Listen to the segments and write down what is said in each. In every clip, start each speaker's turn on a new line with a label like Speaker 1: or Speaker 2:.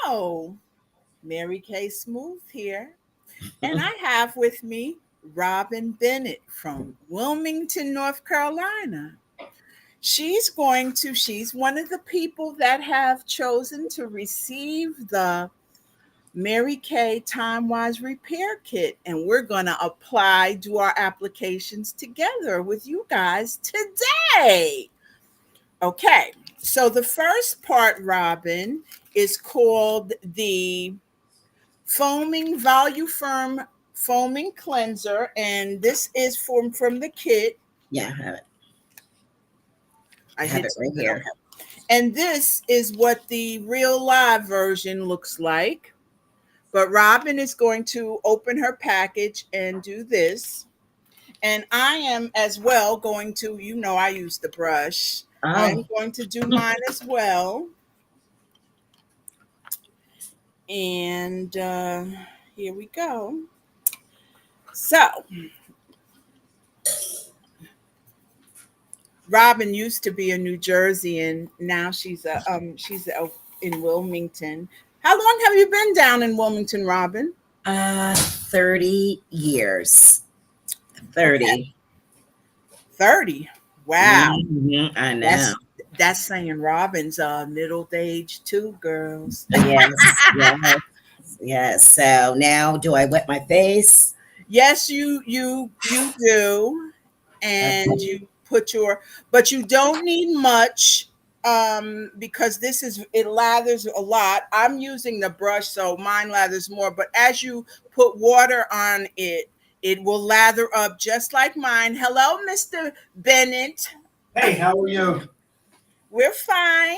Speaker 1: Hello, Mary Kay Smooth here, and I have with me Robin Bennett from Wilmington, North Carolina. She's one of the people that have chosen to receive the Mary Kay Time Wise Repair Kit, and we're going to do our applications together with you guys today. Okay, so the first part, Robin, is called the Foaming Volume Firm Foaming Cleanser, and this is from the kit.
Speaker 2: Yeah, I have it.
Speaker 1: I
Speaker 2: have
Speaker 1: hit
Speaker 2: it right here.
Speaker 1: And this is what the real live version looks like. But Robin is going to open her package and do this. And I am as well going to, I use the brush. I'm
Speaker 2: Oh,
Speaker 1: going to do mine as well. And here we go. So, Robin used to be in New Jersey, and now in Wilmington. How long have you been down in Wilmington, Robin?
Speaker 2: 30 years. 30.
Speaker 1: Okay. 30. Wow.
Speaker 2: Mm-hmm, I know.
Speaker 1: That's saying Robin's middle age too, girls.
Speaker 2: Yes, yes, yes. So now, do I wet my face?
Speaker 1: Yes, you do, and
Speaker 2: Okay.
Speaker 1: you but you don't need much because it lathers a lot. I'm using the brush, so mine lathers more. But as you put water on it, it will lather up just like mine. Hello, Mr. Bennett.
Speaker 3: Hey, how are you?
Speaker 1: We're fine.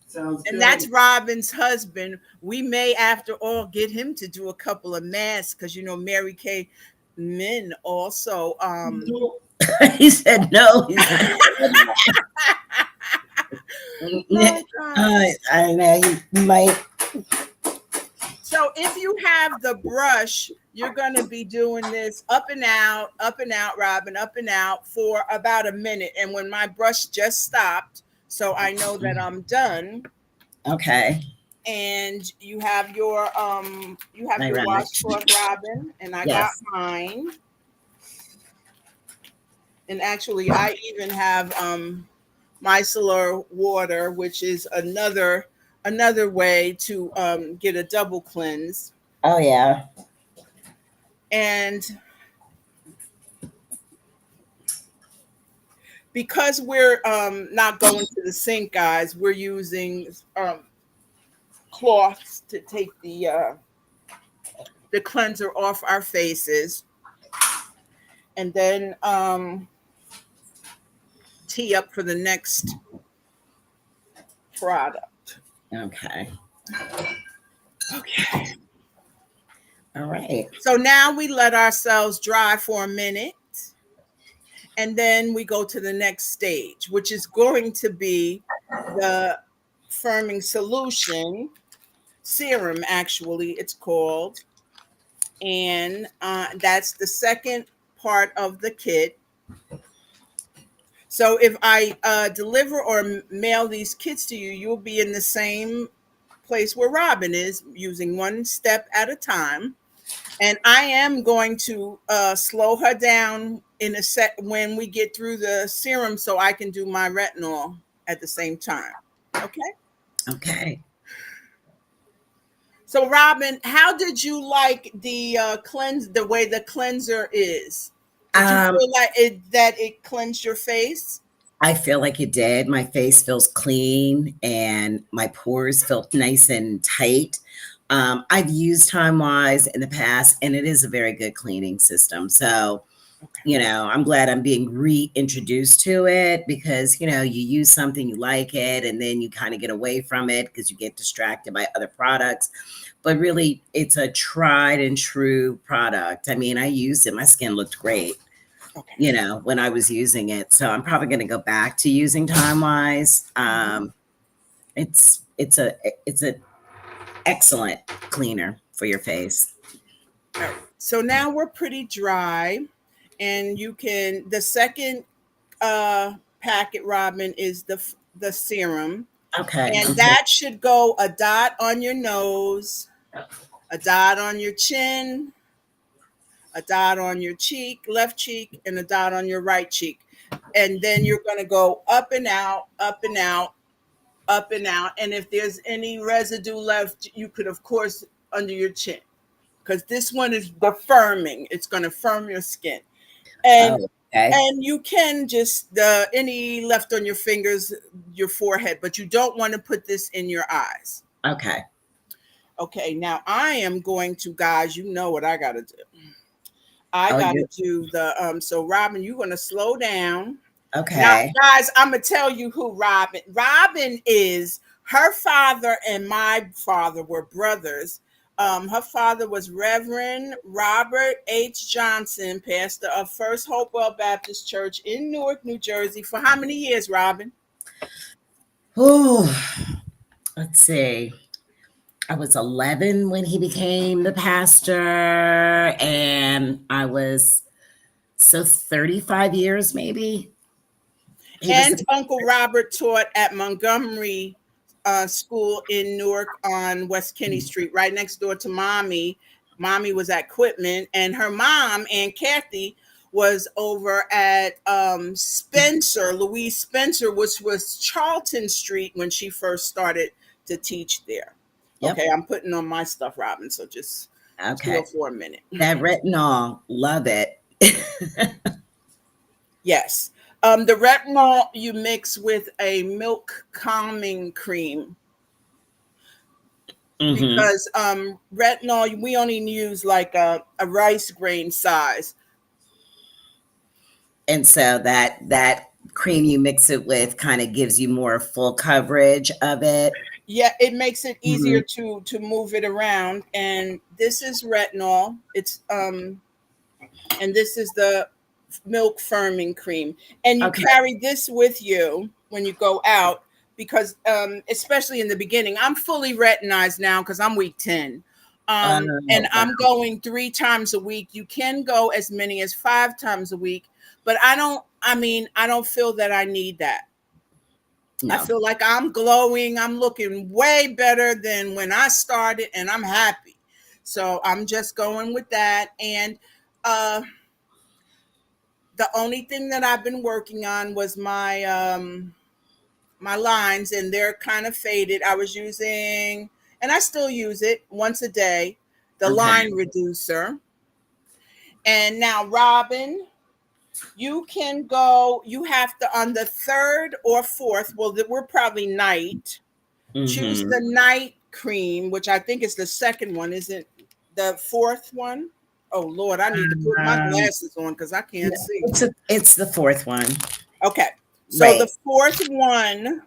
Speaker 3: Sounds
Speaker 1: And
Speaker 3: good.
Speaker 1: that's Robin's husband. We may, after all, get him to do a couple of masks because Mary Kay men also.
Speaker 2: He said no. He said,
Speaker 1: Oh, gosh.
Speaker 2: I know you might.
Speaker 1: So if you have the brush, you're going to be doing this up and out, Robin, up and out for about a minute. And when my brush just stopped, so I know that I'm done.
Speaker 2: Okay.
Speaker 1: And you have your
Speaker 2: My
Speaker 1: washcloth, Robin, and I got
Speaker 2: Yes.
Speaker 1: mine. And actually, I even have micellar water, which is another way to get a double cleanse.
Speaker 2: Oh, yeah.
Speaker 1: And because we're not going to the sink, guys, we're using cloths to take the cleanser off our faces, and then tee up for the next product.
Speaker 2: Okay.
Speaker 1: Okay.
Speaker 2: All right.
Speaker 1: So now we let ourselves dry for a minute, and then we go to the next stage, which is going to be the firming solution serum. Actually, it's called, and that's the second part of the kit. So if I deliver or mail these kits to you, you'll be in the same place where Robin is, using one step at a time. And I am going to slow her down in a sec when we get through the serum, so I can do my retinol at the same time. Okay.
Speaker 2: Okay.
Speaker 1: So Robin, how did you like the the way the cleanser is? Did you feel like that it cleansed your face?
Speaker 2: I feel like it did. My face feels clean and my pores felt nice and tight. I've used Time Wise in the past, and it is a very good cleaning system. So,
Speaker 1: Okay.
Speaker 2: I'm glad I'm being reintroduced to it because, you use something, you like it, and then you kind of get away from it because you get distracted by other products. But really, it's a tried and true product. I mean, I used it. My skin looked great,
Speaker 1: Okay.
Speaker 2: when I was using it. So I'm probably going to go back to using Time Wise. It's a excellent cleaner for your face.
Speaker 1: All right. So now we're pretty dry, and the second packet, Robin, is the serum.
Speaker 2: Okay.
Speaker 1: And that should go a dot on your nose, a dot on your chin, a dot on your cheek, left cheek, and a dot on your right cheek. And then you're going to go up and out, up and out, up and out. And if there's any residue left, you could, of course, under your chin, because this one is the firming. It's going to firm your skin. And
Speaker 2: Oh, okay.
Speaker 1: and you can just any left on your fingers, your forehead, but you don't want to put this in your eyes.
Speaker 2: Okay.
Speaker 1: Okay, now I am going to, guys, you know what I got to do. I
Speaker 2: Oh,
Speaker 1: got
Speaker 2: you
Speaker 1: to do the so Robin, you're going to slow down. Now,
Speaker 2: okay.
Speaker 1: guys, I'm going to tell you who Robin is. Her father and my father were brothers. Her father was Reverend Robert H. Johnson, pastor of First Hopewell Baptist Church in Newark, New Jersey, for how many years, Robin?
Speaker 2: Oh, let's see. I was 11 when he became the pastor, and I was 35 years maybe. He was
Speaker 1: And Uncle Robert taught at Montgomery School in Newark on West Kinney Street, right next door to Mommy. Mommy was at Quitman, and her mom, Aunt Kathy, was over at Spencer, Louise Spencer, which was Charlton Street when she first started to teach there.
Speaker 2: Yep.
Speaker 1: Okay, I'm putting on my stuff, Robin, so just
Speaker 2: Okay.
Speaker 1: chill for a minute.
Speaker 2: That retinol, love it.
Speaker 1: Yes. The retinol you mix with a milk calming cream, because retinol we only use like a rice grain size.
Speaker 2: And so that cream you mix it with kind of gives you more full coverage of it.
Speaker 1: Yeah, it makes it easier
Speaker 2: Mhm.
Speaker 1: to move it around. And this is retinol. It's and this is the milk firming cream. And you
Speaker 2: Okay.
Speaker 1: carry this with you when you go out, because especially in the beginning, I'm fully retinized now because I'm week 10.
Speaker 2: Oh,
Speaker 1: And
Speaker 2: wow.
Speaker 1: I'm going 3 times a week. You can go as many as 5 times a week, but I don't feel that I need that. I
Speaker 2: No.
Speaker 1: feel like I'm glowing. I'm looking way better than when I started, and I'm happy. So I'm just going with that. And uh, the only thing that I've been working on was my lines, and they're kind of faded. I was using, and I still use it once a day, the
Speaker 2: Okay.
Speaker 1: line reducer. And now, Robin, you can go. You have to on the third or fourth. Well, we're probably night. Choose
Speaker 2: Mm-hmm.
Speaker 1: the night cream, which I think is the second one. Isn't the fourth one? Oh Lord, I need to put my
Speaker 2: Um,
Speaker 1: glasses on because I can't see.
Speaker 2: it's the fourth one.
Speaker 1: Okay, so the
Speaker 2: Right.
Speaker 1: fourth one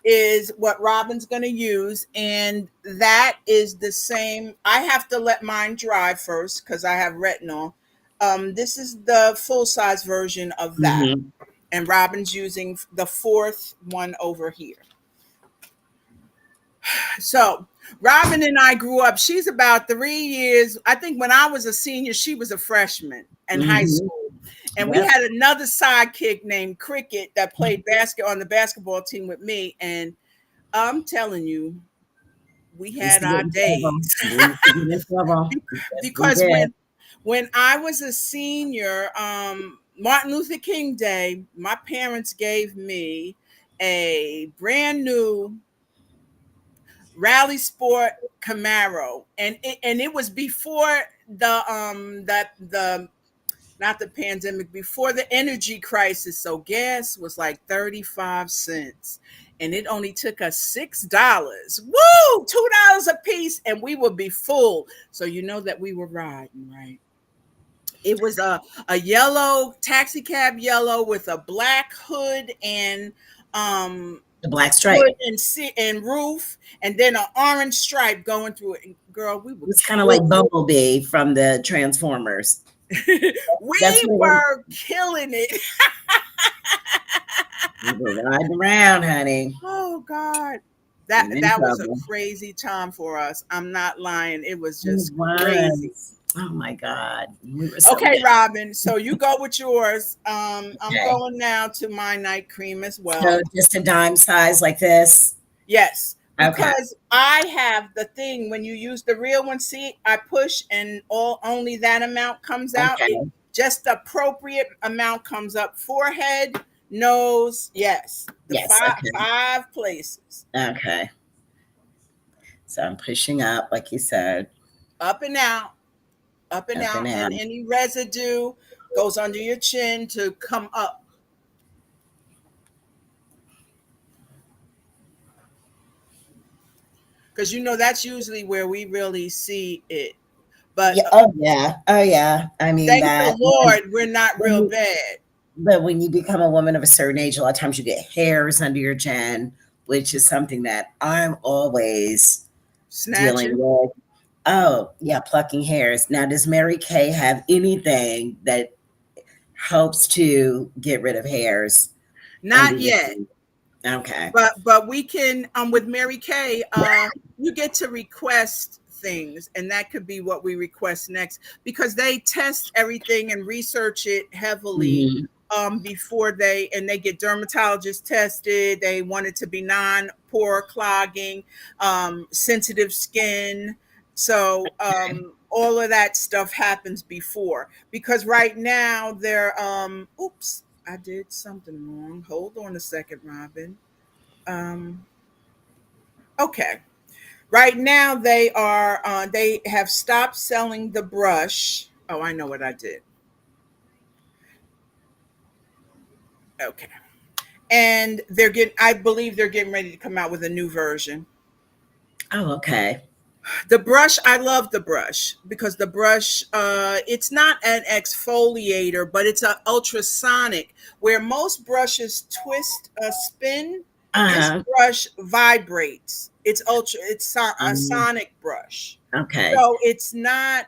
Speaker 1: is what Robin's going to use, and that is the same. I have to let mine dry first because I have retinol. This is the full size version of that,
Speaker 2: Mm-hmm.
Speaker 1: and Robin's using the fourth one over here. So Robin and I grew up. She's about 3 years. I think when I was a senior, she was a freshman in high
Speaker 2: Mm-hmm.
Speaker 1: school. And we
Speaker 2: Yep.
Speaker 1: had another sidekick named Cricket that played basket on the basketball team with me. And I'm telling you, we
Speaker 2: We used
Speaker 1: had
Speaker 2: to get
Speaker 1: our
Speaker 2: in trouble.
Speaker 1: days.
Speaker 2: We used to get in trouble. Yes, we
Speaker 1: Because
Speaker 2: did.
Speaker 1: when I was a senior, Martin Luther King Day, my parents gave me a brand new Rally Sport Camaro, and it was before the not the pandemic, before the energy crisis. So gas was like 35 cents, and it only took us $6. Woo, $2 a piece, and we would be full. So you know that we were riding, right? It was a yellow taxi cab, yellow with a black hood and um
Speaker 2: The black stripe.
Speaker 1: hood and roof, and then an orange stripe going through it. And girl, we
Speaker 2: It
Speaker 1: were
Speaker 2: was kind of like
Speaker 1: killing
Speaker 2: Bumblebee from the Transformers.
Speaker 1: it.
Speaker 2: That's
Speaker 1: We
Speaker 2: what it was.
Speaker 1: were killing it.
Speaker 2: We were riding around, honey.
Speaker 1: Oh God.
Speaker 2: Getting in
Speaker 1: That was a
Speaker 2: trouble.
Speaker 1: crazy time for us. I'm not lying. It was
Speaker 2: It
Speaker 1: just crazy.
Speaker 2: was. Oh my God. We were so
Speaker 1: Okay,
Speaker 2: young.
Speaker 1: Robin. So you go with yours. I'm
Speaker 2: Okay.
Speaker 1: going now to my night cream as
Speaker 2: So
Speaker 1: well.
Speaker 2: just a dime size like this.
Speaker 1: Yes,
Speaker 2: Okay.
Speaker 1: because I have the thing when you use the real one. See, I push and all only that amount comes out. It
Speaker 2: Okay.
Speaker 1: just the appropriate amount comes up. Forehead, nose, yes, the
Speaker 2: Yes. Okay.
Speaker 1: five places,
Speaker 2: Okay. So I'm pushing up, like you said,
Speaker 1: up and out, up and
Speaker 2: up and
Speaker 1: out, and
Speaker 2: out.
Speaker 1: any residue goes under your chin to come up. Because that's usually where we really see it. But
Speaker 2: Yeah. Oh yeah. Oh yeah. I mean
Speaker 1: thank the
Speaker 2: that.
Speaker 1: Lord, we're not
Speaker 2: When
Speaker 1: real
Speaker 2: you,
Speaker 1: bad.
Speaker 2: but when you become a woman of a certain age, a lot of times you get hairs under your chin, which is something that I'm always dealing
Speaker 1: Snatching.
Speaker 2: with. Oh yeah, plucking hairs. Now, does Mary Kay have anything that helps to get rid of hairs under
Speaker 1: Not
Speaker 2: your
Speaker 1: yet.
Speaker 2: chin? Okay.
Speaker 1: But we can with Mary Kay, you get to request things, and that could be what we request next because they test everything and research it heavily
Speaker 2: Mhm.
Speaker 1: before they get dermatologist tested. They want it to be non-pore clogging, sensitive skin. So all of that stuff happens before because right now they're oops, I did something wrong. Hold on a second, Robin. Um, okay. Right now they have stopped selling the brush. Oh, I know what I did. Okay. And I believe they're getting ready to come out with a new version.
Speaker 2: Oh, okay.
Speaker 1: The brush, I love the brush because the brush, it's not an exfoliator, but it's an ultrasonic. Where most brushes twist a spin, this
Speaker 2: Uh-huh.
Speaker 1: brush vibrates. A
Speaker 2: Um,
Speaker 1: sonic brush.
Speaker 2: okay.
Speaker 1: So it's not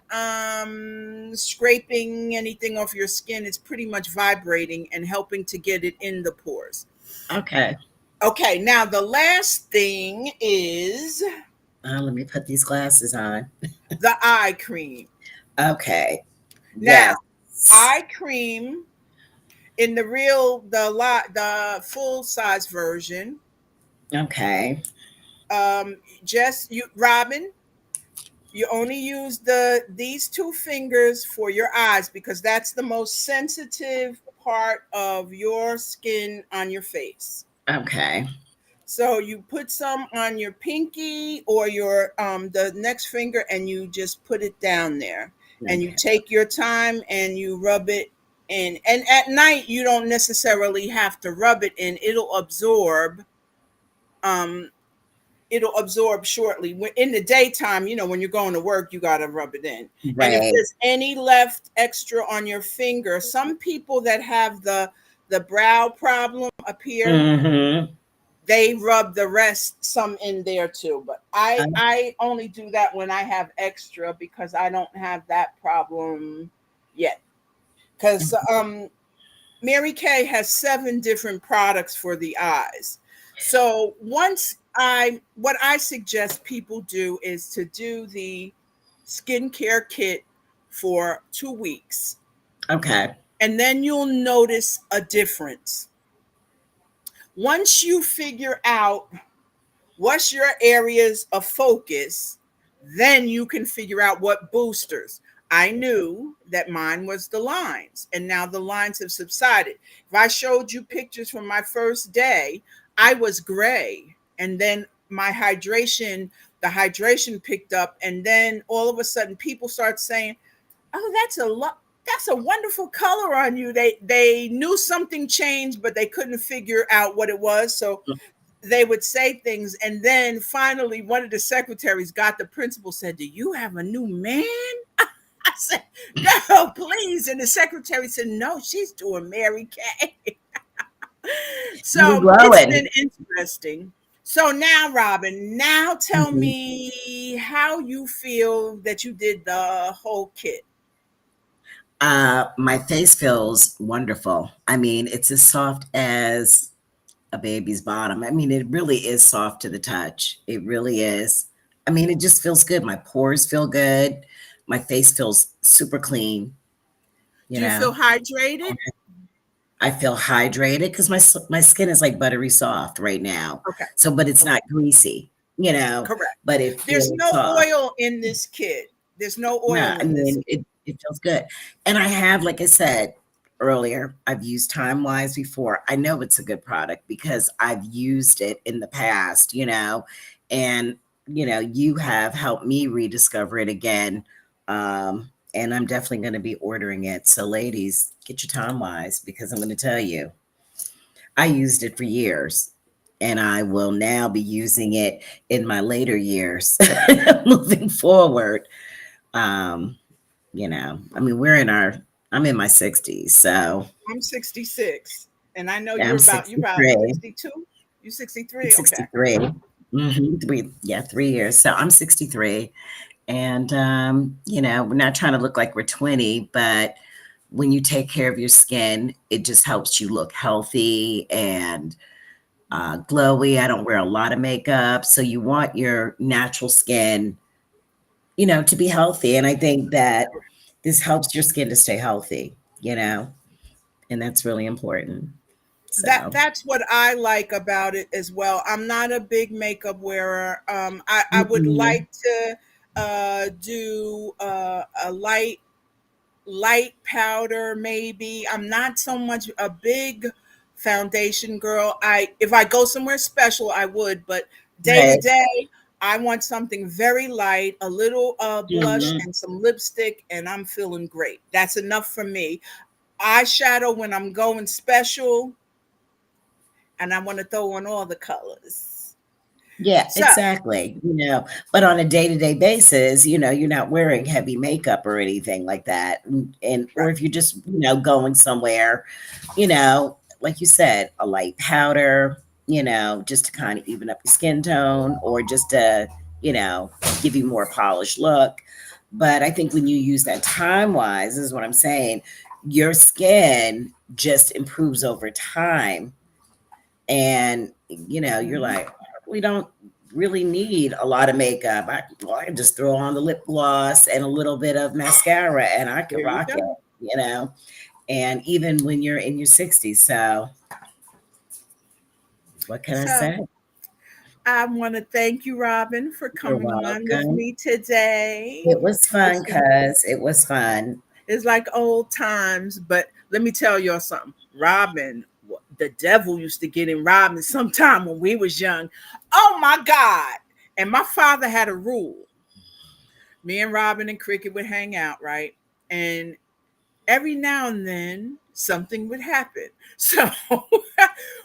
Speaker 1: scraping anything off your skin. It's pretty much vibrating and helping to get it in the pores.
Speaker 2: Okay.
Speaker 1: Okay, now the last thing is
Speaker 2: Let me put these glasses on.
Speaker 1: the eye cream.
Speaker 2: Okay.
Speaker 1: Now,
Speaker 2: Yes.
Speaker 1: eye cream in the full size version.
Speaker 2: Okay.
Speaker 1: Just you, Robin. You only use these two fingers for your eyes because that's the most sensitive part of your skin on your face.
Speaker 2: Okay.
Speaker 1: So you put some on your pinky or your the next finger and you just put it down there. And you
Speaker 2: Okay.
Speaker 1: take your time and you rub it in. And at night you don't necessarily have to rub it in. Um it'll absorb shortly. In the daytime, when you're going to work, you got to rub it in. And if
Speaker 2: Right.
Speaker 1: there's any left extra on your finger, some people that have the brow problem up here,
Speaker 2: Mm-hmm.
Speaker 1: they rub the rest some in there too. But I only do that when I have extra because I don't have that problem yet. Because Mary Kay has 7 different products for the eyes. So what I suggest people do is to do the skincare kit for 2 weeks,
Speaker 2: Okay.
Speaker 1: and then you'll notice a difference. Once you figure out what's your areas of focus, then you can figure out what boosters. I knew that mine was the lines, and now the lines have subsided. If I showed you pictures from my first day, I was gray, and then the hydration picked up, and then all of a sudden people start saying, "Oh, that's a wonderful color on you." They knew something changed, but they couldn't figure out what it was. So they would say things, and then finally one of the secretaries got the principal, said, "Do you have a new man?" I said, "No, please." And the secretary said, "No, she's doing Mary Kay."
Speaker 2: You were
Speaker 1: So it's
Speaker 2: glowing.
Speaker 1: been interesting. So now, Robin, now tell
Speaker 2: Mhm.
Speaker 1: me how you feel that you did the whole kit.
Speaker 2: My face feels wonderful. I mean, it's as soft as a baby's bottom. I mean, it really is soft to the touch. It really is. I mean, it just feels good. My pores feel good. My face feels super clean, you
Speaker 1: Do you
Speaker 2: know.
Speaker 1: feel hydrated?
Speaker 2: I feel hydrated because my skin is like buttery soft right now.
Speaker 1: Okay.
Speaker 2: So, but it's
Speaker 1: Okay.
Speaker 2: not greasy, you know,
Speaker 1: Correct.
Speaker 2: but it
Speaker 1: There's
Speaker 2: feels
Speaker 1: no
Speaker 2: soft.
Speaker 1: oil in this kit. There's no
Speaker 2: Yeah,
Speaker 1: oil
Speaker 2: I
Speaker 1: in this
Speaker 2: mean,
Speaker 1: kit.
Speaker 2: it feels good. And I have, like I said earlier, I've used Time Wise before. I know it's a good product because I've used it in the past, you know, and you have helped me rediscover it again. And I'm definitely going to be ordering it. So, ladies, get your Time Wise because I'm going to tell you, I used it for years. And I will now be using it in my later years moving forward. Um, I mean, I'm in my 60s, so
Speaker 1: I'm 66, and I know
Speaker 2: yeah, I'm
Speaker 1: you're about
Speaker 2: 63.
Speaker 1: 62. You
Speaker 2: I'm
Speaker 1: 63. Okay.
Speaker 2: 63. Yeah, 3 years. So I'm 63. And, we're not trying to look like we're 20, but when you take care of your skin, it just helps you look healthy and glowy. I don't wear a lot of makeup. So you want your natural skin, to be healthy. And I think that this helps your skin to stay healthy, and that's really important. So,
Speaker 1: That's what I like about it as well. I'm not a big makeup wearer. I would
Speaker 2: mm-mm,
Speaker 1: like to do a light powder maybe. I'm not so much a big foundation girl. I If I go somewhere special I would, but day to
Speaker 2: right.
Speaker 1: day I want something very light, a little blush
Speaker 2: Mhm.
Speaker 1: and some lipstick, and I'm feeling great. That's enough for me. Eyeshadow when I'm going special, and I want to throw on all the colors.
Speaker 2: Yeah,
Speaker 1: So,
Speaker 2: exactly. But on a day-to-day basis, you're not wearing heavy makeup or anything like that. And or
Speaker 1: right.
Speaker 2: if you're just, going somewhere, like you said, a light powder, just to kind of even up your skin tone or just to, you know, give you more polished look. But I think when you use that time-wise, is what I'm saying, your skin just improves over time and you're
Speaker 1: Mhm.
Speaker 2: like, we don't really need a lot of makeup. I can just throw on the lip gloss and a little bit of mascara and I can
Speaker 1: There you
Speaker 2: rock it,
Speaker 1: go.
Speaker 2: and even when you're in your 60s. So what can I
Speaker 1: So
Speaker 2: say?
Speaker 1: I want to thank you, Robin, for
Speaker 2: You're
Speaker 1: coming on with
Speaker 2: welcome.
Speaker 1: me today.
Speaker 2: It was fun,
Speaker 1: This is
Speaker 2: cuz it was fun.
Speaker 1: It's like old times, but let me tell y'all something. Robin, the devil used to get in Robin sometime when we was young. Oh my God. And my father had a rule. Me and Robin and Cricket would hang out, right? And every now and then something would happen. So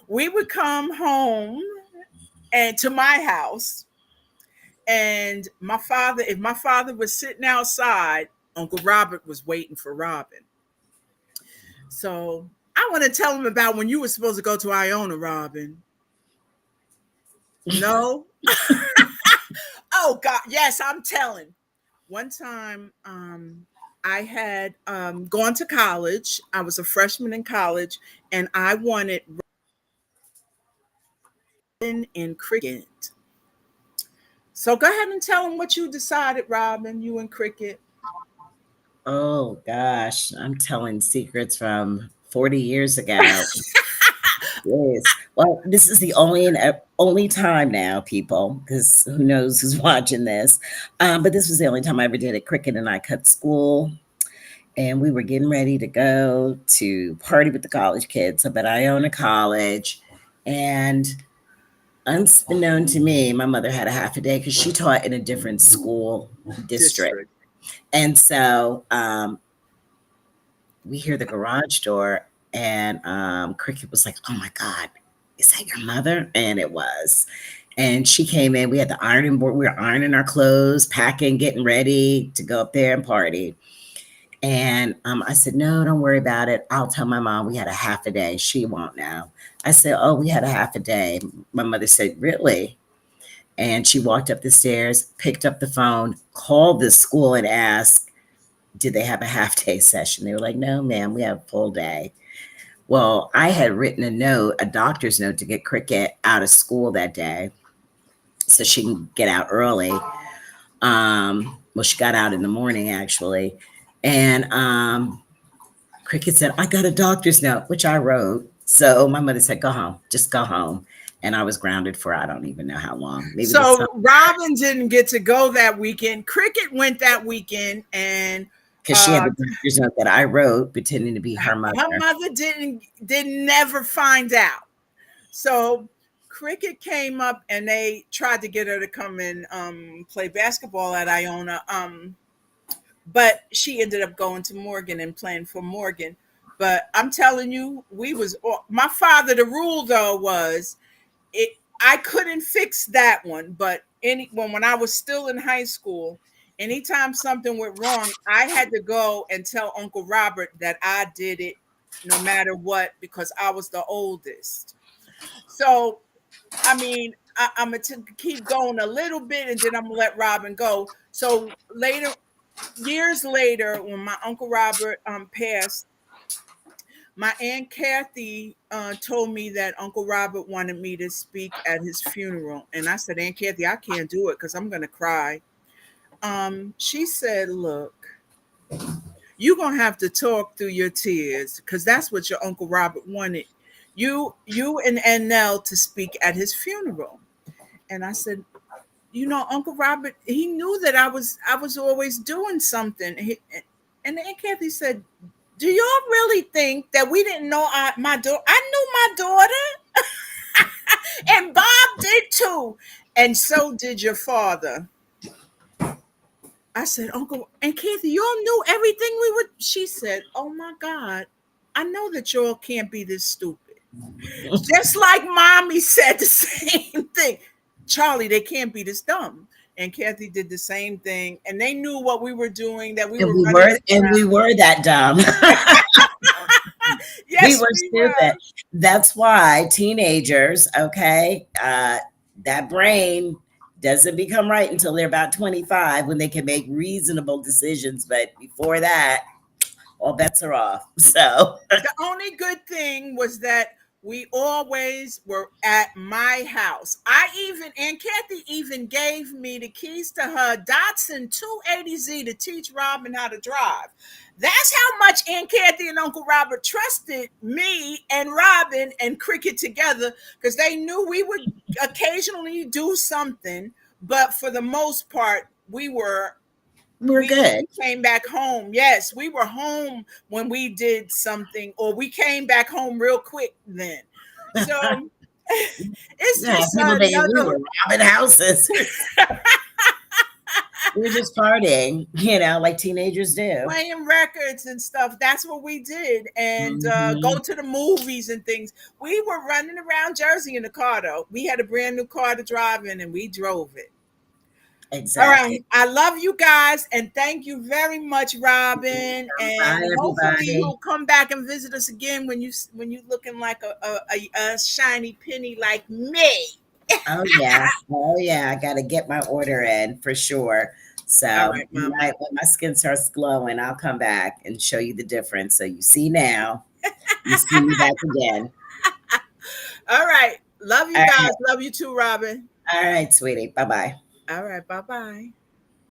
Speaker 1: we would come home and to my house, and if my father was sitting outside, Uncle Robert was waiting for Robin. So I want to tell him about when you were supposed to go to Iona, Robin. No? Oh God, yes, I'm telling. One time, I had gone to college. I was a freshman in college, and I wanted Robin and Cricket. So go ahead and tell him what you decided, Robin, you and Cricket.
Speaker 2: Oh gosh, I'm telling secrets from 40 years ago. Yes. Well, this is the only time now, people, because who knows who's watching this. But this was the only time I ever did it. Cricket and I cut school, and we were getting ready to go to party with the college kids up at Iona College. And unbeknown to me, my mother had a half a day because she taught in a different school district.
Speaker 1: District.
Speaker 2: And so we hear the garage door, and Cricket was like, "Oh my God, is that your mother?" And it was. And she came in. We had the ironing board. We were ironing our clothes, packing, getting ready to go up there and party. And I said, "No, don't worry about it. I'll tell my mom we had a half a day. She won't know." I said, "Oh, we had a half a day." My mother said, "Really?" And she walked up the stairs, picked up the phone, called the school and asked, did they have a half day session? They were like, "No, ma'am, we have a full day." Well, I had written a note, a doctor's note, to get Cricket out of school that day so she can get out early. Well, she got out in the morning actually, and Cricket said, "I got a doctor's note," which I wrote. So my mother said, "Go home, just go home." And I was grounded for I don't even know how long, maybe the summer,
Speaker 1: So Robin didn't get to go that weekend. Cricket went that weekend, and
Speaker 2: because she had
Speaker 1: uh,
Speaker 2: the doctor's note that I wrote, pretending to be her
Speaker 1: her
Speaker 2: mother.
Speaker 1: mother didn't never find out. So Cricket came up, and they tried to get her to come and play basketball at Iona. But she ended up going to Morgan and playing for Morgan. But I'm telling you, my father. The rule though was it. I couldn't fix that one, but when I was still in high school, anytime something went wrong, I had to go and tell Uncle Robert that I did it, no matter what, because I was the oldest. So I mean, I'm gonna keep going a little bit, and then I'm gonna let Robin go. So later, years later, when my Uncle Robert passed, my Aunt Kathy told me that Uncle Robert wanted me to speak at his funeral, and I said, Aunt Kathy, I can't do it because I'm gonna cry. She said, "Look, you're gonna have to talk through your tears because that's what your Uncle Robert wanted you and Annelle to speak at his funeral." And I said, Uncle Robert, he knew that I was always doing something. And Aunt Kathy said, "Do y'all really think that we didn't know my daughter? I knew my daughter, and Bob did too, and so did your father." I said, "Uncle and Kathy, y'all knew everything we would." She said, "Oh my God, I know that y'all can't be this stupid." Just like mommy said the same thing. Charlie, they can't be this dumb. And Kathy did the same thing. And they knew what we were doing, that we
Speaker 2: And
Speaker 1: were
Speaker 2: we
Speaker 1: running
Speaker 2: were, and
Speaker 1: around.
Speaker 2: we were that dumb. We
Speaker 1: Yes,
Speaker 2: were
Speaker 1: we
Speaker 2: stupid.
Speaker 1: were.
Speaker 2: That's why teenagers, okay, that brain doesn't become right until they're about 25 when they can make reasonable decisions. But before that, all bets are off. So,
Speaker 1: The only good thing was that we always were at my house. Aunt Kathy even gave me the keys to her Datsun 280Z to teach Robin how to drive. That's how much Aunt Kathy and Uncle Robert trusted me and Robin and Cricket together, because they knew we would occasionally do something, but for the most part,
Speaker 2: we're
Speaker 1: we
Speaker 2: good.
Speaker 1: came back home. Yes, we were home when we did something, or we came back home real quick then. So it's
Speaker 2: Yeah,
Speaker 1: just
Speaker 2: people think we
Speaker 1: another
Speaker 2: were robbing houses. We were just partying, like teenagers do.
Speaker 1: playing records and stuff. That's what we did, and go
Speaker 2: Hmm.
Speaker 1: to the movies and things. We were running around Jersey in the car, though. We had a brand new car to drive in, and we drove it. All
Speaker 2: Exactly.
Speaker 1: right. I love you guys, and thank you very much, Robin.
Speaker 2: Bye,
Speaker 1: And hopefully
Speaker 2: everybody.
Speaker 1: you'll come back and visit us again when you looking like a shiny penny like me.
Speaker 2: Oh yeah. Oh yeah. I gotta get my order in for sure.
Speaker 1: All
Speaker 2: So
Speaker 1: right, Mama.
Speaker 2: when my skin starts glowing, I'll come back and show you the difference. So you see now, you see me back again.
Speaker 1: All right. Love you
Speaker 2: All
Speaker 1: guys.
Speaker 2: right.
Speaker 1: Love you too, Robin.
Speaker 2: All right, sweetie. Bye bye.
Speaker 1: All right. Bye bye.